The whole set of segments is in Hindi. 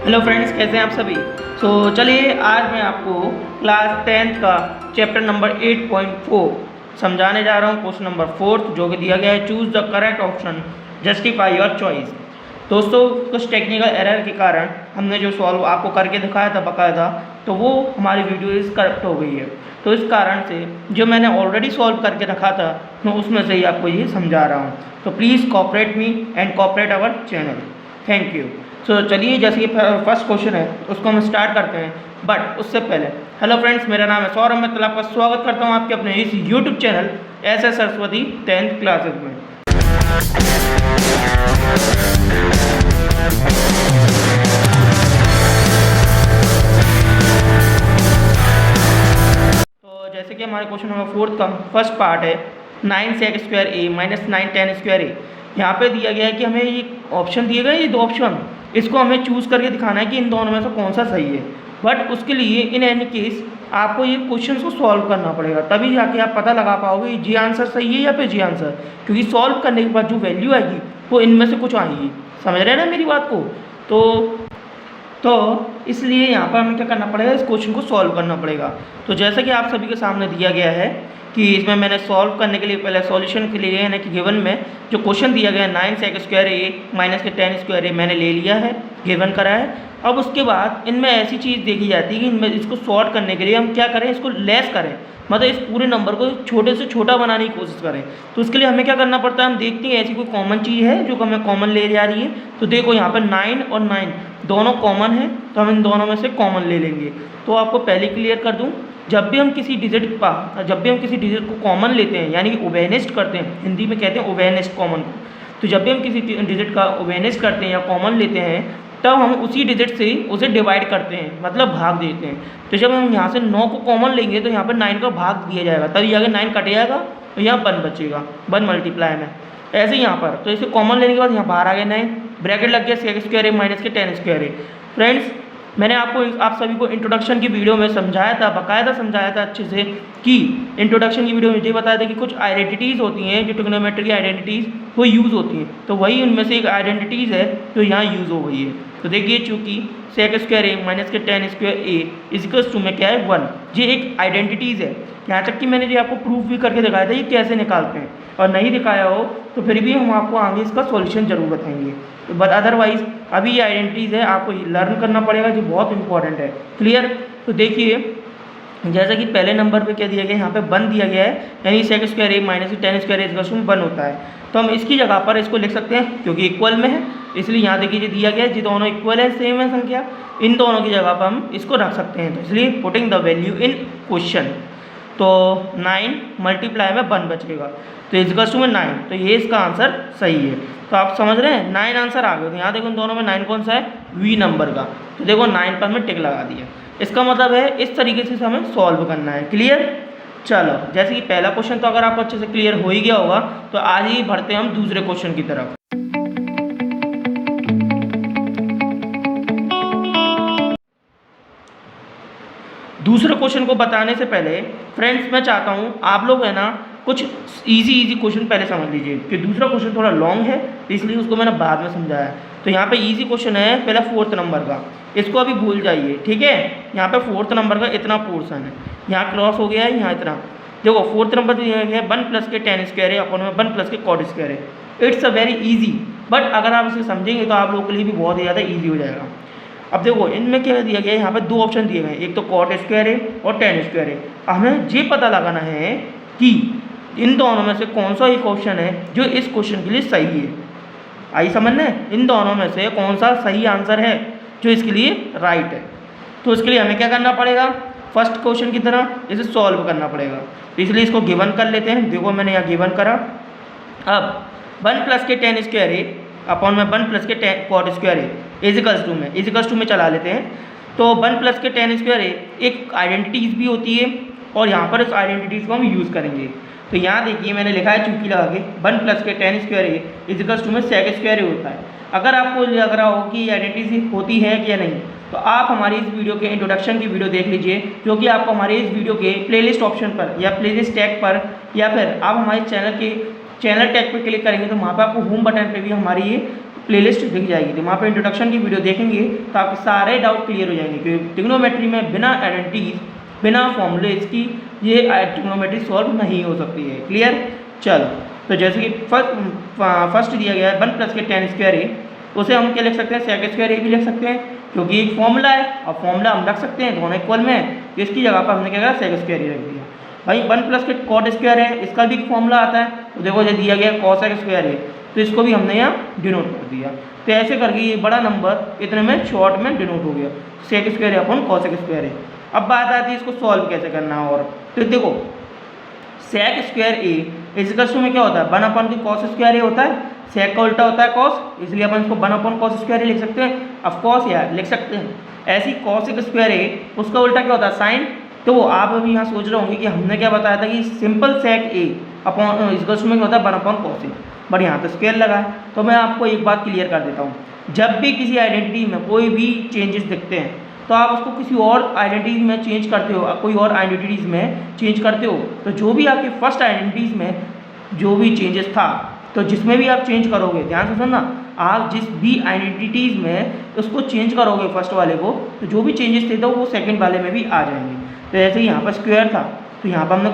हेलो फ्रेंड्स, कैसे हैं आप सभी। चलिए आज मैं आपको क्लास 10th का चैप्टर नंबर 8.4 समझाने जा रहा हूँ। क्वेश्चन नंबर 4 जो कि दिया गया है, choose the correct option, justify your choice. दोस्तों, कुछ टेक्निकल एरर के कारण हमने जो सॉल्व आपको करके दिखाया था बकायदा, तो वो हमारी वीडियो इस करप्ट हो गई है। तो इस कारण से जो मैंने ऑलरेडी सॉल्व करके रखा था, मैं उसमें से ही आपको ये समझा रहा हूँ। तो please cooperate me and cooperate our channel. Thank you. चलिए, जैसे कि फर्स्ट क्वेश्चन है उसको हम स्टार्ट करते हैं। बट उससे पहले, हेलो फ्रेंड्स, मेरा नाम है सौरभ। मैं आपका स्वागत करता हूँ आपके अपने इस YouTube channel S Saraswati 10th classes में। तो जैसे कि हमारे क्वेश्चन नंबर 4 का फर्स्ट पार्ट है 9 sec square A minus 9 tan square ए। यहाँ पे दिया गया है कि हमें ये ऑप्शन दिए गए, ये दो ऑप्शन, इसको हमें चूज़ करके दिखाना है कि इन दोनों में से कौन सा सही है। बट उसके लिए इन एनी केस आपको ये क्वेश्चन को सॉल्व करना पड़ेगा, तभी जाके आप पता लगा पाओगे जी आंसर सही है या फिर जी आंसर, क्योंकि सॉल्व करने के बाद जो वैल्यू आएगी वो इनमें से कुछ आएगी। समझ रहे हैं ना मेरी बात को। तो इसलिए यहाँ पर हमें क्या करना पड़ेगा, इस क्वेश्चन को सॉल्व करना पड़ेगा। तो जैसा कि आप सभी के सामने दिया गया है कि इसमें मैंने सॉल्व करने के लिए पहले सॉल्यूशन के लिए यानी कि गिवन में जो क्वेश्चन दिया गया है 9 sec स्क्वायर ए माइनस के 10 स्क्वायर ए मैंने ले लिया है, गिवन करा है। अब उसके बाद इनमें ऐसी चीज़ देखी जाती है कि इनमें इसको सॉर्ट करने के लिए हम क्या करें, इसको लेस करें, मतलब इस पूरे नंबर को छोटे से छोटा बनाने की कोशिश करें। तो उसके लिए हमें क्या करना पड़ता है, हम देखते हैं ऐसी कोई कॉमन चीज़ है जो हमें कॉमन ले जा रही है। तो देखो यहाँ पर 9 और 9 दोनों कॉमन है, तो हम इन दोनों में से कॉमन ले लेंगे। तो आपको पहले क्लियर कर दूँ, जब भी हम किसी डिजिट को कॉमन लेते हैं यानी कि ओवेनेस्ट करते हैं, हिंदी में कहते हैं ओवेनेस्ट कॉमन को। तो जब भी हम किसी डिजिट का ओवेनेस्ट करते हैं या कॉमन लेते हैं, तब हम उसी डिजिट से उसे डिवाइड करते हैं, मतलब भाग देते हैं। तो जब हम यहाँ से 9 को कॉमन लेंगे तो यहाँ पर 9 का भाग दिया जाएगा, तभी आगे 9 कट जाएगा तो यहाँ 1 बचेगा, 1 मल्टीप्लाई में। ऐसे ही यहाँ पर तो इसे कॉमन लेने के बाद यहाँ बाहर आ गया 9, ब्रैकेट लग गया sec स्क्वायर ए माइनस के 10 स्क्वायर ए। फ्रेंड्स, मैंने आप सभी को इंट्रोडक्शन की वीडियो में समझाया था, बाकायदा समझाया था अच्छे से, कि इंट्रोडक्शन की वीडियो में मुझे बताया था कि कुछ आइडेंटिटीज़ होती हैं जो ट्रिग्नोमेट्री की आइडेंटिटीज़ वो यूज़ होती हैं। तो वही उनमें से एक आइडेंटिटीज़ है जो यहाँ यूज़ हो गई है। तो देखिए, चूँकि sec स्क्वायर ए माइनस के 10 स्क्वायर ए इजिकल्स टू में क्या है 1, ये एक आइडेंटिटीज़ है। यहाँ तक कि मैंने जो आपको प्रूफ भी करके दिखाया था ये कैसे निकालते हैं, और नहीं दिखाया हो तो फिर भी हम आपको आगे इसका सॉल्यूशन जरूर बताएंगे। तो बट अदरवाइज़ अभी ये आइडेंटिटीज़ है, आपको लर्न करना पड़ेगा, जो बहुत इंपॉर्टेंट है। क्लियर। तो देखिए, जैसा कि पहले नंबर पे क्या दिया गया है, यहाँ पे 1 दिया गया है, यानी sec square A minus 10 square A equals to 1 होता है। तो हम इसकी जगह पर इसको लिख सकते हैं, क्योंकि इक्वल में है इसलिए यहाँ देखिए जो दिया गया है, ये दोनों इक्वल है, सेम है संख्या, इन दोनों की जगह पर हम इसको रख सकते हैं। तो इसलिए putting the value in question, तो 9 मल्टीप्लाई में 1 बचेगा, तो इक्वल्स टू में 9, तो ये इसका आंसर सही है। तो आप समझ रहे हैं 9 आंसर आ गए। तो यहाँ देखो इन दोनों में 9 कौन सा है, वी नंबर का। तो देखो 9 पर हमें टिक लगा दिया। इसका मतलब है इस तरीके से हमें सॉल्व करना है। क्लियर। चलो, जैसे कि पहला क्वेश्चन तो अगर आपको अच्छे से क्लियर हो ही गया होगा, तो आज ही बढ़ते हैं हम दूसरे क्वेश्चन की तरफ। दूसरे क्वेश्चन को बताने से पहले फ्रेंड्स, मैं चाहता हूँ आप लोग है ना कुछ इजी क्वेश्चन पहले समझ लीजिए, कि दूसरा क्वेश्चन थोड़ा लॉन्ग है इसलिए उसको मैंने बाद में समझाया। तो यहाँ पे इजी क्वेश्चन है पहला 4th नंबर का, इसको अभी भूल जाइए, ठीक है। यहाँ पे 4th नंबर का इतना पोर्सन है, यहाँ क्रॉस हो गया है, यहाँ इतना। देखो 4th नंबर दिया गया है 1 प्लस के 10 स्क्वायर है अपन में 1 प्लस के कॉट स्क्वायर है। It's a very easy, but अगर आप इसे समझेंगे तो आप लोगों के लिए भी बहुत ही ज़्यादा ईजी हो जाएगा। अब देखो इनमें क्या दिया गया है, यहाँ पे 2 ऑप्शन दिए गए हैं, एक तो कॉट स्क्वायर है और 10 स्क्वायर है। हमें ये पता लगाना है कि इन दोनों में से कौन सा एक ऑप्शन है जो इस क्वेश्चन के लिए सही है। आई समझने, इन दोनों में से कौन सा सही आंसर है जो इसके लिए राइट है। तो इसके लिए हमें क्या करना पड़ेगा, फर्स्ट क्वेश्चन की तरह इसे सॉल्व करना पड़ेगा। तो इसलिए इसको गिवन कर लेते हैं। देखो मैंने यहाँ गिवन करा। अब 1 प्लस के 10 स्क्वायर है अपॉन में 1 प्लस के 10 कॉट स्क्वायर है इजिकल्स टू में चला लेते हैं। तो 1 प्लस के 10 स्क्वायर है एक आइडेंटिटीज़ भी होती है, और यहाँ पर इस आइडेंटिटीज़ को हम यूज़ करेंगे। तो यहाँ देखिए मैंने लिखा है चूंकि लगा के 1 प्लस के 10 स्क्वायर ए इजिकल्स टू में sec स्क्वायर ए होता है। अगर आपको लग रहा हो कि ये आइडेंटिटी होती है कि या नहीं, तो आप हमारी इस वीडियो के इंट्रोडक्शन की वीडियो देख लीजिए, जो कि आपको हमारे इस वीडियो के प्लेलिस्ट ऑप्शन पर या प्लेलिस्ट टैग पर, या फिर आप हमारे चैनल टैग पर क्लिक करेंगे तो वहाँ पर आपको होम बटन पर भी हमारी ये प्लेलिस्ट दिख जाएगी, तो वहाँ पे इंट्रोडक्शन की वीडियो देखेंगे तो आपके सारे डाउट क्लियर हो जाएंगे, क्योंकि ट्रिग्नोमेट्री में बिना आइडेंटिटीज बिना फॉर्मूले इसकी ये ट्रिग्नोमेट्री सॉल्व नहीं हो सकती है। क्लियर। चलो, तो जैसे कि फर्स्ट दिया गया है 1 प्लस के टेन स्क्वायर ए, उसे हम क्या लिख सकते हैं, सेक स्क्वायर ए भी लिख सकते हैं, क्योंकि एक फॉर्मूला है और फॉर्मूला हम रख सकते हैं दोनों इक्वल में, तो इसकी जगह पर हमने क्या करा, सेक स्क्वायर ए रख दिया। भाई 1 प्लस के कॉट स्क्वायर है, इसका भी फॉर्मूला आता है, तो देखो ये दिया गया कॉसेक स्क्वायर है, तो इसको भी हमने यहाँ डिनोट कर दिया। तो ऐसे करके ये बड़ा नंबर इतने में शॉर्ट में डिनोट हो गया, सेक स्क्वायर है अपन कॉसेक स्क्वायर है। अब बात आती है इसको सॉल्व कैसे करना है। और तो देखो सेक स्क्वायर ए इस में क्या होता है, 1 अपन की कॉस स्क्वायर ए होता है, सेक का उल्टा होता है कॉस, इसलिए अपन इसको 1 अपन कॉस स्क्वायर ए लिख सकते हैं। ऑफ कोर्स यार लिख सकते हैं, ऐसी कॉसेक स्क्वायर ए उसका उल्टा क्या होता है, साइन। तो आप अभी यहाँ सोच रहे होंगे कि हमने क्या बताया था कि सिंपल सेक ए अपॉन इस में क्या होता है 1 अपॉन कॉस ए, बट यहाँ पे स्क्वायर लगा है। तो मैं आपको एक बात क्लियर कर देता हूँ, जब भी किसी आइडेंटिटी में कोई भी चेंजेस दिखते हैं तो आप उसको किसी और आइडेंटिटीज में चेंज करते हो, कोई और आइडेंटिटीज़ में चेंज करते हो, तो जो भी आपके फर्स्ट आइडेंटिटीज़ में जो भी चेंजेस था, तो जिसमें भी आप चेंज करोगे, ध्यान से सुनना, आप जिस भी आइडेंटिटीज़ में उसको चेंज करोगे फर्स्ट वाले को, तो जो भी चेंजेस थे तो वो सेकंड वाले में भी आ जाएंगे। तो जैसे यहाँ पर स्क्वायर था, तो यहाँ पर हमने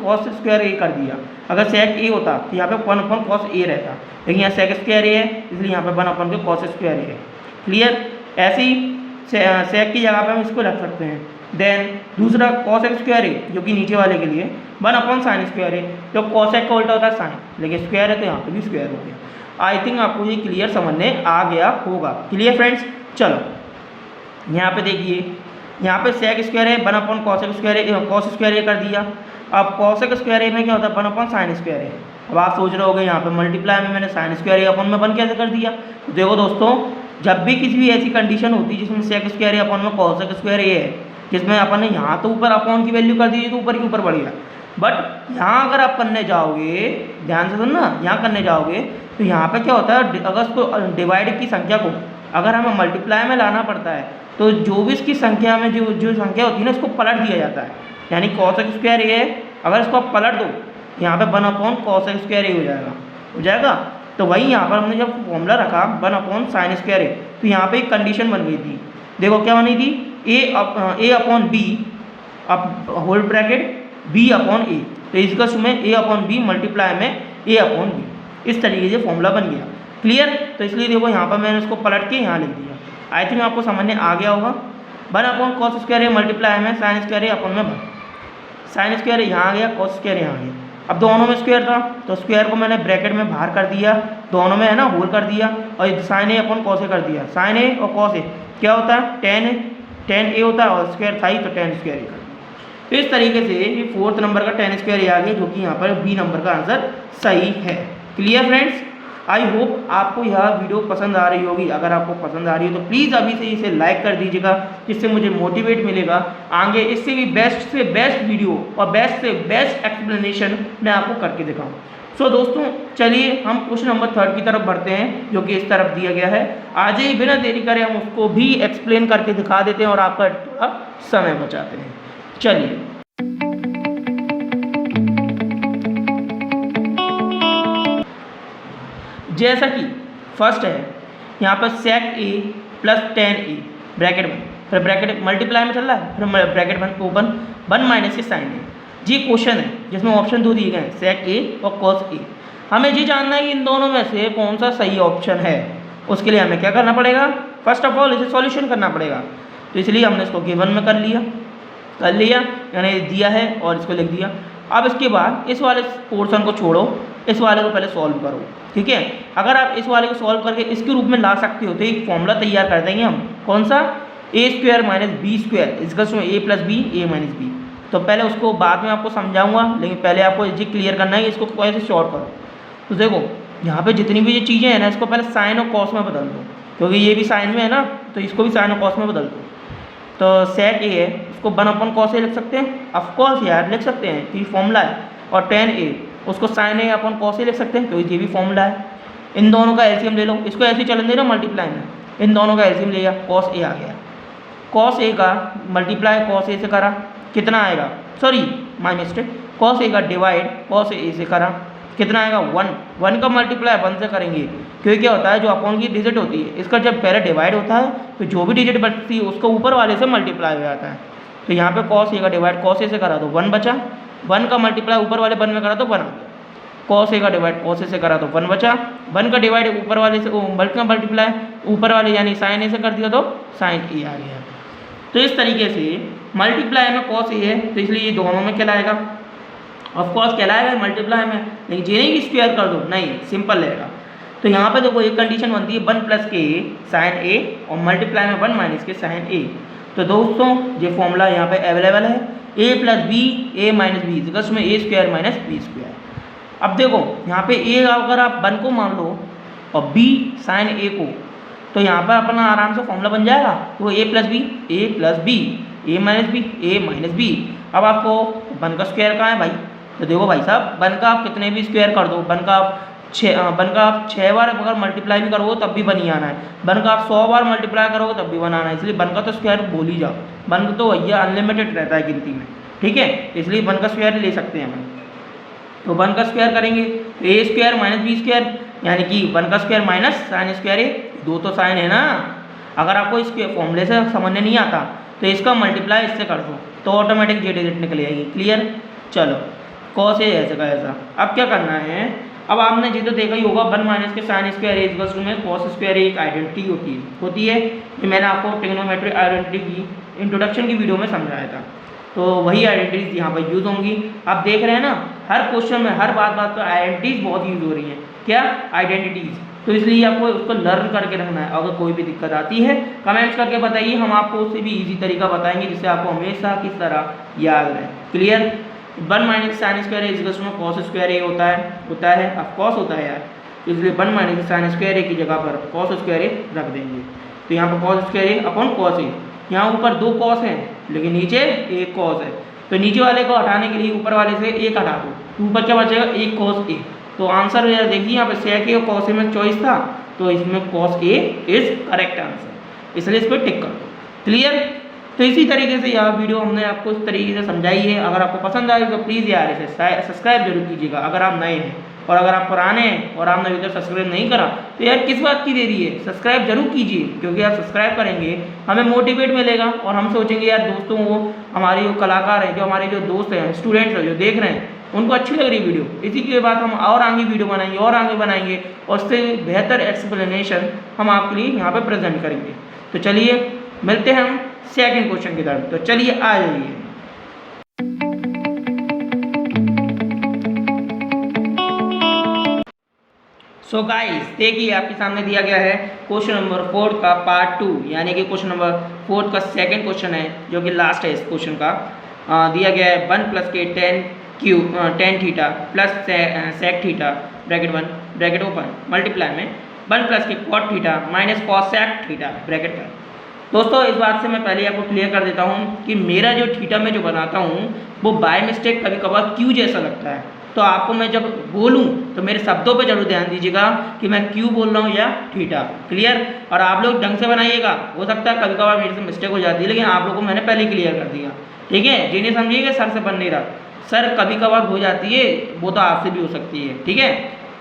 कॉस स्क्वायर ए कर दिया। अगर सेक ए होता तो यहाँ पे 1 अपन कॉस ए रहता, लेकिन यहाँ सेक स्क्वायर ए है, इसलिए यहाँ पे 1 अपन के कॉस स्क्वायर ए है। क्लियर। ऐसे ही सेक की जगह पे हम इसको रख सकते हैं। देन दूसरा कॉसेक स्क्वायर ए, जो कि नीचे वाले के लिए 1 अपॉन साइन स्क्वायर ए, तो कॉसेक का उल्टा होता है साइन, लेकिन स्क्वायर है तो यहाँ पे भी स्क्वायर हो गया। आई थिंक आपको ये क्लियर समझने आ गया होगा। Clear friends. चलो यहाँ पे देखिए, यहाँ पे सेक स्क्वायर है 1 अपॉन कॉसेक स्क्वायर ए, कॉस स्क्वायर ए कर दिया। अब कॉसेक स्क्वायर ए में क्या होता है, 1 अपॉन साइन स्क्वायर ए। अब आप सोच रहे होगे यहाँ पे मल्टीप्लाई में मैंने साइन स्क्वायर ए अपॉन में 1 कैसे कर दिया। तो देखो दोस्तों, जब भी किसी भी ऐसी कंडीशन होती है जिसमें सेक स्क्वायर ए अपॉन में कॉसेक स्क्वायर ए है, जिसमें अपन ने यहाँ तो ऊपर अपॉन की वैल्यू कर दी तो ऊपर की ऊपर बढ़ गया, बट यहाँ अगर आप करने जाओगे, ध्यान से सुनना, यहाँ करने जाओगे तो यहाँ पे क्या होता है, अगर उसको डिवाइड की संख्या को अगर हमें मल्टीप्लाई में लाना पड़ता है, तो जो भी इसकी संख्या में जो संख्या होती है ना, उसको पलट दिया जाता है। यानी कॉसेक स्क्वायर ए है, अगर इसको आप पलट दो, यहाँ पे 1 अपॉन कॉसेक स्क्वायर ए हो जाएगा। तो वही यहाँ पर हमने जब फॉर्मूला रखा 1 अपॉन साइन स्क्वायर ए, तो यहाँ पे एक कंडीशन बन गई थी। देखो क्या बनी थी, ए अपॉन बी, अब होल ब्रैकेट बी अपॉन ए, तो इसका में ए अपॉन बी मल्टीप्लाई में ए अपॉन बी, इस तरीके से फॉर्मूला बन गया। क्लियर। तो इसलिए देखो यहाँ पर मैंने उसको पलट के यहाँ लिख दिया। आई थिंक आपको समझने आ गया होगा। 1 upon cos square A multiply में साइन स्क्वायर ए अपॉन में 1, साइन स्क्वायर यहाँ आ गया, कॉस स्क्वायर यहाँ आ गया। अब दोनों में स्क्वायर था, तो स्क्वायर को मैंने ब्रैकेट में बाहर कर दिया, दोनों में है ना होल कर दिया, और sign A upon cos A कर दिया। साइन ए और कॉस ए क्या होता है, टेन ए होता है, और स्क्वायर था ही तो टेन स्क्वायर ए कर दिया। तो इस तरीके से ये 4th नंबर का टेन स्क्वायर ए आ गया, जो कि यहाँ पर बी नंबर का आंसर सही है। Clear friends. आई होप आपको यह वीडियो पसंद आ रही होगी। अगर आपको पसंद आ रही हो तो प्लीज़ अभी से इसे लाइक कर दीजिएगा, जिससे मुझे मोटिवेट मिलेगा आगे इससे भी बेस्ट से बेस्ट वीडियो और बेस्ट से बेस्ट एक्सप्लेनेशन मैं आपको करके दिखाऊँ। सो दोस्तों, चलिए हम क्वेश्चन नंबर 3 की तरफ बढ़ते हैं, जो कि इस तरफ दिया गया है। आज ही बिना देरी करे हम उसको भी एक्सप्लेन करके दिखा देते हैं और आपका थोड़ा समय बचाते हैं। चलिए, जैसा कि फर्स्ट है यहाँ पर सेक ए प्लस टेन ए ब्रैकेट में, फिर ब्रैकेट मल्टीप्लाई में चल रहा है, फिर ब्रैकेट में ओपन 1 माइनस के साइन ए। जी क्वेश्चन है जिसमें ऑप्शन 2 दिए गए हैं, सेक ए और कॉस ए। हमें ये जानना है कि इन दोनों में से कौन सा सही ऑप्शन है। उसके लिए हमें क्या करना पड़ेगा, फर्स्ट ऑफ ऑल इसे सॉल्यूशन करना पड़ेगा। तो इसलिए हमने इसको गिवन में कर लिया, यानी दिया है और इसको लिख दिया। अब इसके बाद इस वाले पोर्शन को छोड़ो, इस वाले को पहले सॉल्व करो। ठीक है, अगर आप इस वाले को सॉल्व करके इसके रूप में ला सकते हो तो एक फॉर्मूला तैयार कर देंगे हम, कौन सा, A square minus B square equals to A plus B, A minus B. तो पहले उसको बाद में आपको समझाऊंगा, लेकिन पहले आपको ये क्लियर करना है कि इसको कैसे शॉर्ट करो। तो देखो यहाँ पे जितनी भी ये चीज़ें हैं ना, इसको पहले साइन और कॉस में बदल दो, क्योंकि ये भी साइन में है ना, तो इसको भी साइन और कॉस में बदल दो। तो सेक ए है, इसको 1 अपॉन कॉस ए लिख सकते हैं, ऑफकोर्स यार लिख सकते हैं कि फॉर्मूला है। और टेन ए उसको sign A upon cos A लिख सकते हैं, क्योंकि ये भी फॉर्मूला है। इन दोनों का एलसीएम ले लो, इसको ऐसे ही चलन दे लो मल्टीप्लाई में, इन दोनों का एलसीएम लिया, कॉस ए आ गया। कॉस ए का मल्टीप्लाई कॉस ए से करा, कितना आएगा, sorry my mistake, cos A का डिवाइड कॉस ए से करा, कितना आएगा 1। 1 का मल्टीप्लाई 1 से करेंगे, क्योंकि क्या होता है जो अपॉन की डिजिट होती है इसका जब पहले डिवाइड होता है तो जो भी डिजिट बचती है उसको ऊपर वाले से मल्टीप्लाई हो जाता है। तो यहाँ पे कॉस ए का डिवाइड कॉस ए से करा तो 1 बचा, 1 का मल्टीप्लाई ऊपर वाले 1 में करा तो 1 आ गया। कॉस ए का डिवाइड कॉस ए से करा तो 1 बचा, 1 का डिवाइड ऊपर वाले से बल्कि का मल्टीप्लाई ऊपर वाले यानी साइन ए से कर दिया तो साइन ए आ गया। तो इस तरीके से मल्टीप्लाई में कॉस ए है तो इसलिए ये दोनों में कहलाएगा, ऑफ कोर्स कहलाएगा मल्टीप्लाई में, लेकिन ये नहीं कि स्क्वायर कर दो, नहीं सिंपल रहेगा। तो यहाँ पे देखो एक कंडीशन बनती है 1 प्लस के साइन ए और मल्टीप्लाई में 1 माइनस के साइन ए। तो दोस्तों ये फॉर्मूला यहाँ पे अवेलेबल है, ए plus B A minus B equals में ए स्क्वायर माइनस बी स्क्वायर। अब देखो यहाँ पे ए अगर आप 1 को मान लो और बी साइन ए को, तो यहाँ पर अपना आराम से फॉर्मूला बन जाएगा। तो A plus B A minus B. अब आपको 1 का स्क्वायर कहाँ है भाई, तो देखो भाई साहब 1 का आप कितने भी स्क्वायर कर दो, 1 का आप 6 बार अगर मल्टीप्लाई भी करोगे तब भी 1 ही आना है, 1 का आप 100 बार मल्टीप्लाई करोगे तब भी 1 आना है। इसलिए 1 का तो स्क्वायर भूल ही जाओ, 1 तो भैया अनलिमिटेड रहता है गिनती में, ठीक है। इसलिए 1 का स्क्वायर ले सकते हैं हम। तो 1 का स्क्वायर करेंगे तो ए स्क्वायर माइनस बी स्क्वायर, यानी कि 1 का स्क्वायर माइनस साइन स्क्वायर ए, दो तो साइन है ना। अगर आपको इसके फॉर्मूले से समझने नहीं आता तो इसका मल्टीप्लाई इससे कर दो तो ऑटोमेटिक जे डिजिट निकल आएगी। क्लियर, चलो कॉस ए ऐसे का ऐसा। अब क्या करना है, अब आपने जी तो देखा ही होगा 1 माइनस के sine square A equals to में कॉस स्क्वायर एक आइडेंटिटी होती है। ये मैंने आपको ट्रिग्नोमेट्रिक आइडेंटिटी की इंट्रोडक्शन की वीडियो में समझाया था, तो वही आइडेंटिटीज यहाँ पर यूज़ होंगी। आप देख रहे हैं ना हर क्वेश्चन में हर बात पर आइडेंटिटीज बहुत यूज़ हो रही हैं। क्या आइडेंटिटीज, तो इसलिए आपको उसको लर्न करके रखना है। अगर कोई भी दिक्कत आती है कमेंट्स करके बताइए, हम आपको उससे भी इजी तरीका बताएंगे जिससे आपको हमेशा किस तरह याद रहे। Clear, 1 minus sine square A equals to cos square A होता है अब कॉस होता है यार, इसलिए 1 माइनस साइन स्क्वायर ए की जगह पर कॉस स्क्वायर ए रख देंगे। तो यहाँ पर cos square A upon cos A, यहाँ ऊपर 2 कॉस हैं लेकिन नीचे 1 कॉस है, तो नीचे वाले को हटाने के लिए ऊपर वाले से 1 हटा दो, तो ऊपर क्या बचेगा 1 कॉस ए। तो आंसर देखिए यहाँ पे सेक ए और कॉस ए में चॉइस था, तो इसमें cos A is correct answer, इसलिए इस पर टिक कर दो। क्लियर, तो इसी तरीके से यह वीडियो हमने आपको इस तरीके से समझाई है। अगर आपको पसंद आए तो प्लीज़ यार इसे सब्सक्राइब जरूर कीजिएगा अगर आप नए हैं, और अगर आप पुराने हैं और आपने अभी तक सब्सक्राइब नहीं करा तो यार किस बात की देरी है, सब्सक्राइब जरूर कीजिए, क्योंकि आप सब्सक्राइब करेंगे हमें मोटिवेट मिलेगा और हम सोचेंगे यार दोस्तों वो हमारे जो कलाकार हैं, जो हमारे जो दोस्त हैं, स्टूडेंट्स हैं जो देख रहे हैं उनको अच्छी लग रही वीडियो, इसी के बाद हम और आगे वीडियो बनाएंगे और आगे बनाएंगे और उससे बेहतर एक्सप्लेनेशन हम आपके लिए यहाँ पर प्रेजेंट करेंगे। तो चलिए मिलते हैं हम सेकंड क्वेश्चन की तरफ, तो चलिए आ जाइए। सो गाइस देखिए आपके सामने दिया गया है क्वेश्चन नंबर 4 का पार्ट 2, यानी कि क्वेश्चन नंबर 4 का सेकंड क्वेश्चन है जो कि लास्ट है इस क्वेश्चन का। दिया गया है 1 प्लस के tan theta plus sec theta bracket 1 bracket open multiply में 1 प्लस के cot theta minus cosec theta bracket पर। दोस्तों इस बात से मैं पहले आपको क्लियर कर देता हूँ कि मेरा जो थीटा में जो बनाता हूँ वो बाय मिस्टेक कभी कभार क्यू जैसा लगता है, तो आपको मैं जब बोलूँ तो मेरे शब्दों पे जरूर ध्यान दीजिएगा कि मैं क्यू बोल रहा हूँ या थीटा। क्लियर, और आप लोग ढंग से बनाइएगा, हो सकता है कभी कभार मेरे से मिस्टेक हो जाती है, लेकिन आप लोगों को मैंने पहले क्लियर कर दिया, ठीक है। जिन्हें समझिएगा सर से बन नहीं रहा, सर कभी कभार हो जाती है, वो तो आपसे भी हो सकती है, ठीक है।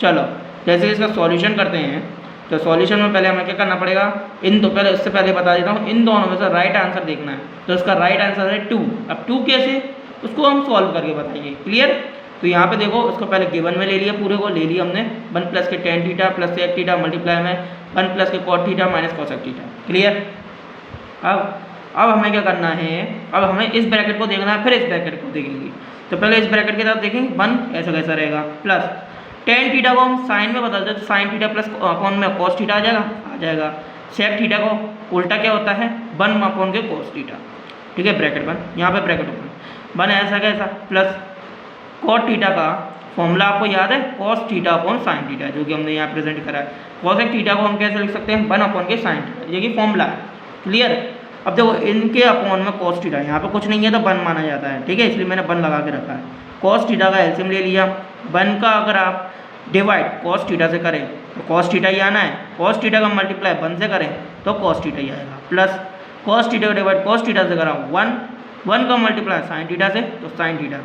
चलो जैसे इसका सॉल्यूशन करते हैं, तो सॉल्यूशन में पहले हमें क्या करना पड़ेगा, पहले उससे पहले बता देता हूँ इन दोनों में से राइट आंसर देखना है। तो इसका राइट आंसर है 2। अब 2 कैसे, उसको हम सॉल्व करके बताएंगे। क्लियर, तो यहाँ पे देखो उसको पहले गिवन में ले लिया, पूरे को ले लिया हमने 1 प्लस के tan theta plus sec theta multiply में 1 प्लस के cot theta minus cosec theta. Clear, अब हमें क्या करना है, अब हमें इस ब्रैकेट को देखना है, फिर इस ब्रैकेट को देखेंगे। तो पहले इस ब्रैकेट की तरफ देखेंगे 1 ऐसा कैसा रहेगा, प्लस टेन थीटा को हम साइन में बदल दें तो साइन थीटा प्लस अपॉन में कॉस थीटा आ जाएगा। सेक थीटा को उल्टा क्या होता है 1 अपॉन के कॉस थीटा, ठीक है। ब्रैकेट 1 यहाँ पे ब्रैकेट ओपन 1 ऐसा कैसा प्लस कॉट थीटा का फॉर्मूला आपको याद है cos theta upon sine theta, जो कि हमने यहाँ प्रेजेंट करा है। कॉसेक थीटा को हम कैसे लिख सकते हैं 1 अपॉन के साइन थीटा, ये कि फॉर्मूला है। क्लियर, अब देखो इनके अपॉन में कॉस थीटा, यहाँ पे कुछ नहीं है तो 1 माना जाता है, ठीक है, इसलिए मैंने 1 लगा के रखा है। कॉस थीटा का एलसीएम ले लिया, 1 का अगर आप डिवाइड कॉस थीटा से करें तो कॉस थीटा ही आना है, कॉस थीटा का मल्टीप्लाई 1 से करें तो कॉस थीटा ही आएगा, प्लस कॉस थीटा का डिवाइड कॉस थीटा से करा 1 का मल्टीप्लाई साइन थीटा से तो साइन थीटा,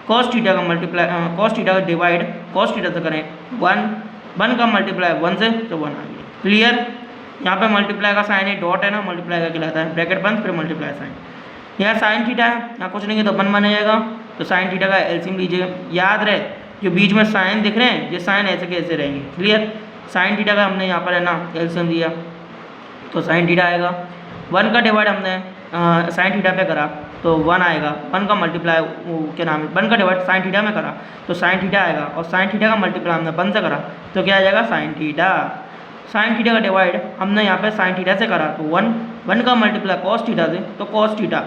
कॉस थीटा का मल्टीप्लाई कॉस थीटा का डिवाइड कॉस थीटा से करें 1 का मल्टीप्लाई 1 से तो 1 आ गया। क्लियर। यहाँ पे मल्टीप्लाई का साइन है, डॉट है ना, मल्टीप्लाई का कहलाता है, ब्रैकेट बंद फिर मल्टीप्लाई साइन। यहाँ साइन थीटा है, यहाँ कुछ नहीं है तो 1 बन जाएगा। तो साइन थीटा का एलसीएम लीजिए। याद रहे जो बीच में साइन दिख रहे हैं ये साइन ऐसे कैसे रहेंगे। क्लियर। साइन थीटा का हमने यहाँ पर है ना एलसीएम दिया तो साइन थीटा आएगा। 1 का डिवाइड हमने साइन थीटा पे करा तो 1 आएगा। 1 का मल्टीप्लाई क्या नाम है 1 का डिवाइड साइन थीटा में करा तो साइन थीटा आएगा, और साइन थीटा का मल्टीप्लाई हमने 1 से करा तो क्या आ जाएगा साइन थीटा। साइन थीटा का डिवाइड हमने यहाँ पे साइन थीटा से करा तो 1 का मल्टीप्लाई कॉस थीटा से तो cos theta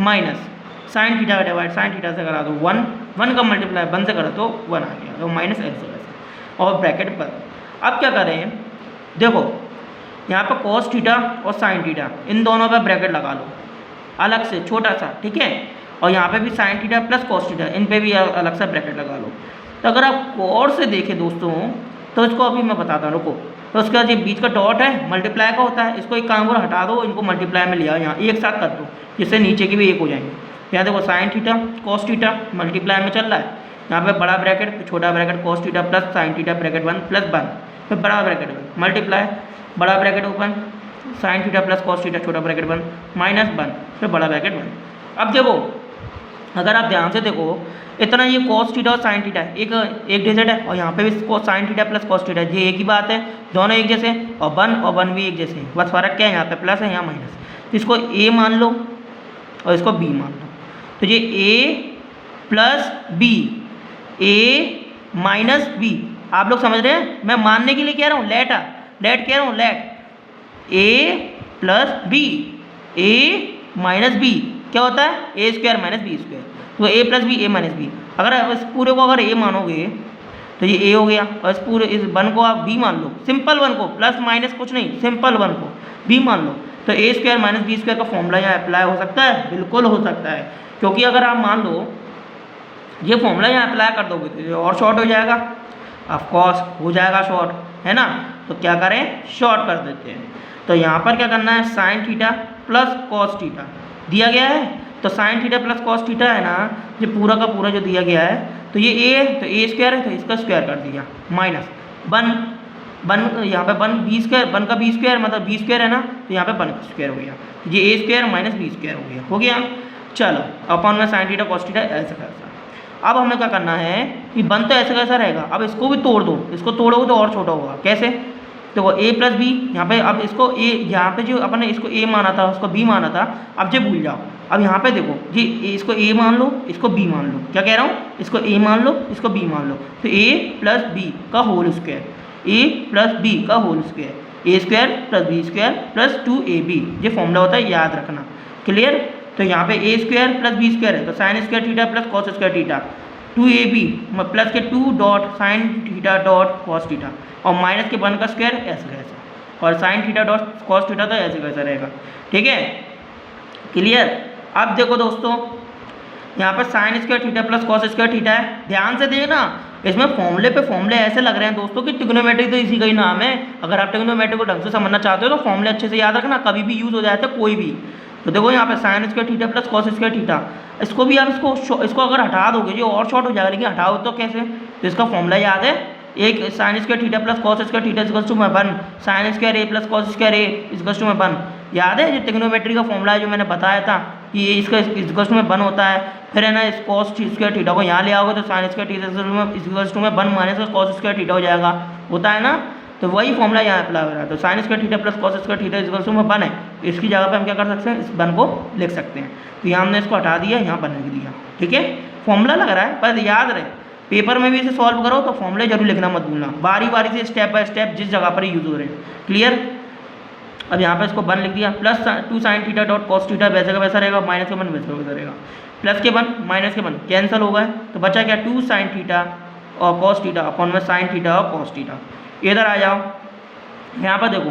minus sine theta का डिवाइड साइन थीटा से करा तो 1 का मल्टीप्लाई 1 से करा तो 1 आ गया, तो माइनस ऐसे और ब्रैकेट पर। अब क्या करें, देखो यहाँ पर कॉस थीटा और साइन थीटा इन दोनों पर ब्रैकेट लगा लो अलग से छोटा सा, ठीक है। और यहाँ पे भी sine theta plus cos theta इन पे भी अलग सा ब्रैकेट लगा लो। तो अगर आप गौर से देखें दोस्तों तो इसको अभी मैं बताता हूँ, रुको। तो उसके बाद ये बीच का डॉट है मल्टीप्लाई का होता है, इसको एक काम करो हटा दो, इनको मल्टीप्लाई में ले आओ, यहाँ एक साथ कर दो जिससे नीचे की भी एक हो जाएंगे। यहाँ देखो sine theta cos theta multiply में चल रहा है, यहाँ पे बड़ा ब्रैकेट फिर छोटा bracket cos theta plus sine theta bracket 1 plus 1 फिर बड़ा ब्रैकेट 1 मल्टीप्लाई बड़ा bracket open sign theta plus cos theta छोटा ब्रैकेट 1 माइनस 1 फिर बड़ा ब्रैकेट 1। अब देखो अगर आप ध्यान से देखो इतना ये कॉस थीटा और साइन थीटा है एक डिजिट है, और यहाँ पे भी sine theta plus cos theta ये एक ही बात है, दोनों एक जैसे और 1 भी एक जैसे, बस फ़र्क क्या है यहाँ पे प्लस है यहाँ माइनस। तो इसको ए मान लो और इसको बी मान लो, तो ये ए plus B A minus B. आप लोग समझ रहे हैं, मैं मानने के लिए कह रहा हूँ, लेट कह रहा हूँ, late A plus B A minus B क्या होता है ए स्क्वायर माइनस बी स्क्वायर, तो A plus B A minus B. अगर आप इस पूरे को अगर ए मानोगे तो ये ए हो गया, और इस पूरे इस 1 को आप बी मान लो, सिंपल 1 को प्लस माइनस कुछ नहीं, सिंपल 1 को बी मान लो, तो ए स्क्वायर माइनस बी स्क्वायर का फॉर्मूला यहाँ अप्लाई हो सकता है, बिल्कुल हो सकता है। क्योंकि अगर आप मान लो ये फॉर्मूला यहाँ अप्लाई कर दोगे तो ये और शॉर्ट हो जाएगा, ऑफकोर्स हो जाएगा शॉर्ट, है ना। तो क्या करें, शॉर्ट कर देते हैं। तो यहाँ पर क्या करना है, sign theta plus cos theta दिया गया है, तो sine theta plus cos theta है ना, ये पूरा का पूरा जो दिया गया है, तो ये ए है तो ए स्क्वायर है तो इसका स्क्वायर कर दिया, माइनस 1 यहाँ पे 1 बी स्क्वायर 1 का बी स्क्वायर मतलब बी स्क्वायर है ना, तो यहाँ पे 1 स्क्वायर हो गया, ये ए स्क्वायर माइनस बी स्क्वायर हो गया। चलो अपॉन में साइन थीटा कॉस थीटा ऐसा कैसा। अब हमें क्या करना है कि 1 तो ऐसा कैसा रहेगा, अब इसको भी तोड़ दो, इसको तोड़ोगे तो और छोटा होगा, कैसे, देखो ए प्लस बी यहाँ पे, अब इसको ए यहाँ पे जो अपन ने इसको ए माना था उसको बी माना था, अब जो भूल जाओ। अब यहाँ पे देखो जी इसको ए मान लो इसको बी मान लो, क्या कह रहा हूँ, इसको ए मान लो इसको बी मान लो, तो ए प्लस बी का whole square, A plus B का whole square, A square plus B square plus 2ab, ये फॉर्मूला होता है, याद रखना। क्लियर। तो यहाँ पे ए स्क्वायर प्लस बी स्क्वायर है तो sine square theta plus cos square theta 2ab plus के 2 dot sine theta dot cos theta, और माइनस के 1 का स्क्वायर ऐसे कैसा, और sine theta dot cos theta तो ऐसे कैसा रहेगा, ठीक है। क्लियर। अब देखो दोस्तों यहाँ पर sign square theta plus cos square theta है, ध्यान से देखना, इसमें फॉर्मूले पे फॉर्मूले ऐसे लग रहे हैं दोस्तों कि ट्रिग्नोमेट्री तो इसी का ही नाम है। अगर आप ट्रिग्नोमेट्री को ढंग से समझना चाहते हो तो फॉर्मूले अच्छे से याद रखना, कभी भी यूज़ हो जाता है कोई भी। तो देखो यहाँ पे sign square theta plus cos square theta, इसको भी आप इसको अगर हटा दोगे जो और शॉर्ट हो जाएगा, लेकिन हटाओ तो कैसे, तो इसका फॉर्मूला याद है, एक sine square theta plus cos square theta equals to 1 sine square A plus cos square A equals to 1, याद है। जो ट्रिग्नोमेट्री का फॉर्मूला है जो मैंने बताया था कि ये इसका इक्वल्स टू 1 होता है, फिर है ना इस कॉस स्क्वायर थीटा को यहाँ ले आओगे तो sine square theta equals to 1 minus cos square theta हो जाएगा, होता है ना। तो वही फॉर्मूला यहाँ अप्लाई हो रहा है, तो sine square theta plus cos square theta equals to 1 है, इसकी जगह पे हम क्या कर सकते हैं, इस 1 को लिख सकते हैं। तो यहाँ हमने इसको हटा दिया, यहाँ 1 लिख दिया, ठीक है। फॉर्मूला लग रहा है पर याद रहे पेपर में भी इसे सॉल्व करो तो फॉर्मूले जरूर लिखना मत भूलना, बारी बारी से स्टेप बाय स्टेप जिस जगह पर यूज हो रहे हैं। क्लियर। अब यहाँ पे इसको 1 लिख दिया, plus 2 sine theta dot cos theta वैसे का वैसा रहेगा, माइनस के 1 वैसे का वैसा रहेगा, प्लस के 1 माइनस के 1 कैंसिल हो गए, तो बचा क्या 2 साइन थीटा और कॉस थीटा अपॉन में साइन थीटा और कॉस थीटा। इधर आ जाओ, यहाँ पर देखो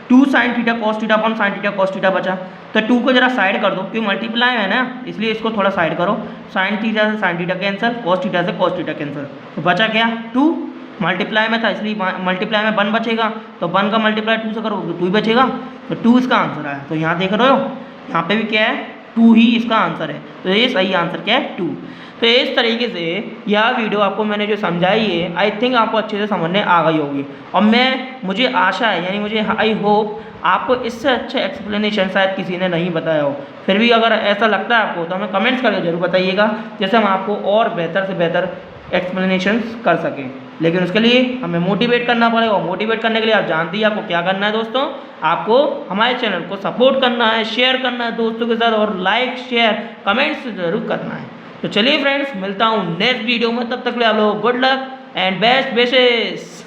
2 sine theta cos theta upon sine theta cos theta बचा, तो 2 को जरा साइड कर दो क्योंकि मल्टीप्लाई है ना, इसलिए इसको थोड़ा साइड करो, साइन थीटा से sine theta cancel, cos theta से कॉस थीटा कैंसिल, तो बचा क्या 2, मल्टीप्लाई में था इसलिए मल्टीप्लाई में 1 बचेगा, तो 1 का मल्टीप्लाई 2 से करोगे तो 2 ही बचेगा, तो 2 इसका आंसर आया। तो यहाँ देख रहे हो यहाँ पे भी क्या है 2 ही इसका आंसर है। तो ये सही आंसर क्या है 2। तो इस तरीके से यह वीडियो आपको मैंने जो समझाई है आई थिंक आपको अच्छे से समझने आ गई होगी। और मुझे आशा है, यानी मुझे आई होप आपको इससे अच्छा एक्सप्लेनेशन शायद किसी ने नहीं बताया हो। फिर भी अगर ऐसा लगता है आपको तो हमें कमेंट्स करके ज़रूर बताइएगा, जैसे हम आपको और बेहतर से बेहतर एक्सप्लेनेशन कर सकें। लेकिन उसके लिए हमें मोटिवेट करना पड़ेगा, और मोटिवेट करने के लिए आप जानते ही आपको क्या करना है दोस्तों, आपको हमारे चैनल को सपोर्ट करना है, शेयर करना है दोस्तों के साथ, और लाइक शेयर कमेंट्स ज़रूर करना है। तो चलिए फ्रेंड्स, मिलता हूँ नेक्स्ट वीडियो में, तब तक के लिए आप लोग good luck and best wishes.